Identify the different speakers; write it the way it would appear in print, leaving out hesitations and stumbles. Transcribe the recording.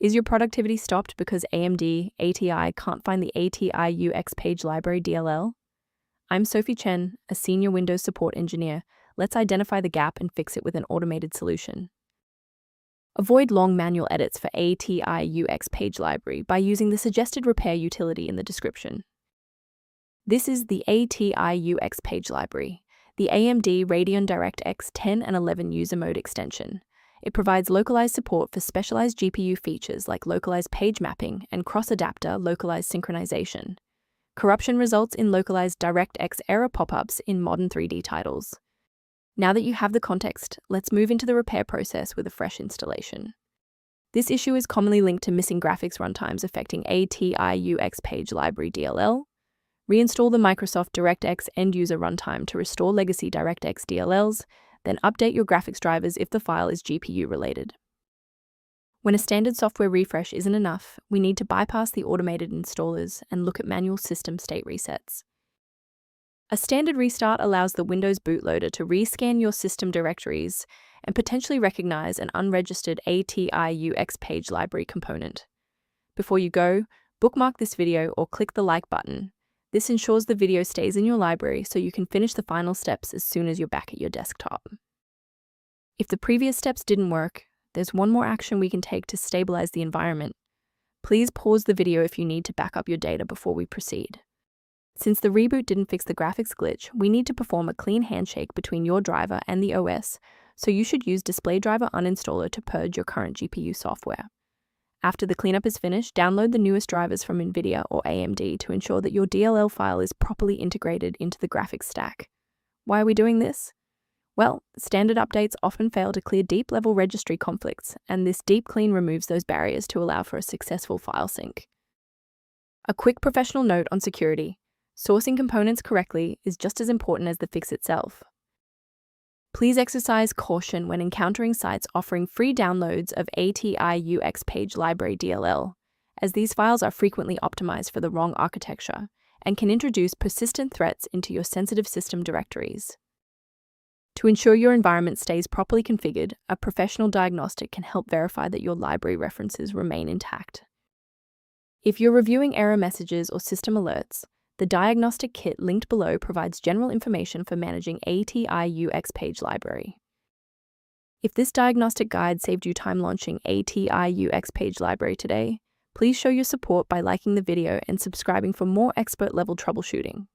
Speaker 1: Is your productivity stopped because AMD ATI can't find the Atiux page library DLL? I'm Sophie Chen, a senior Windows support engineer. Let's identify the gap and fix it with an automated solution. Avoid long manual edits for Atiux page library by using the suggested repair utility in the description. This is the Atiux page library, the AMD Radeon DirectX 10 and 11 user mode extension. It provides localized support for specialized GPU features like localized page mapping and cross-adapter localized synchronization. Corruption results in localized DirectX Error pop-ups in modern 3D titles. Now that you have the context, let's move into the repair process with a fresh installation. This issue is commonly linked to missing graphics runtimes affecting Atiux page library DLL. Reinstall the Microsoft DirectX end-user runtime to restore legacy DirectX DLLs, then update your graphics drivers if the file is GPU-related. When a standard software refresh isn't enough, we need to bypass the automated installers and look at manual system state resets. A standard restart allows the Windows bootloader to rescan your system directories and potentially recognize an unregistered Atiux page library component. Before you go, bookmark this video or click the like button. This ensures the video stays in your library so you can finish the final steps as soon as you're back at your desktop. If the previous steps didn't work, there's one more action we can take to stabilize the environment. Please pause the video if you need to back up your data before we proceed. Since the reboot didn't fix the graphics glitch, we need to perform a clean handshake between your driver and the OS, so you should use Display Driver Uninstaller to purge your current GPU software. After the cleanup is finished, download the newest drivers from NVIDIA or AMD to ensure that your DLL file is properly integrated into the graphics stack. Why are we doing this? Well, standard updates often fail to clear deep-level registry conflicts, and this deep clean removes those barriers to allow for a successful file sync. A quick professional note on security: sourcing components correctly is just as important as the fix itself. Please exercise caution when encountering sites offering free downloads of Atiux page library DLL, as these files are frequently optimized for the wrong architecture and can introduce persistent threats into your sensitive system directories. To ensure your environment stays properly configured, a professional diagnostic can help verify that your library references remain intact. If you're reviewing error messages or system alerts, the diagnostic kit linked below provides general information for managing Atiux page library. If this diagnostic guide saved you time launching Atiux page library today, please show your support by liking the video and subscribing for more expert-level troubleshooting.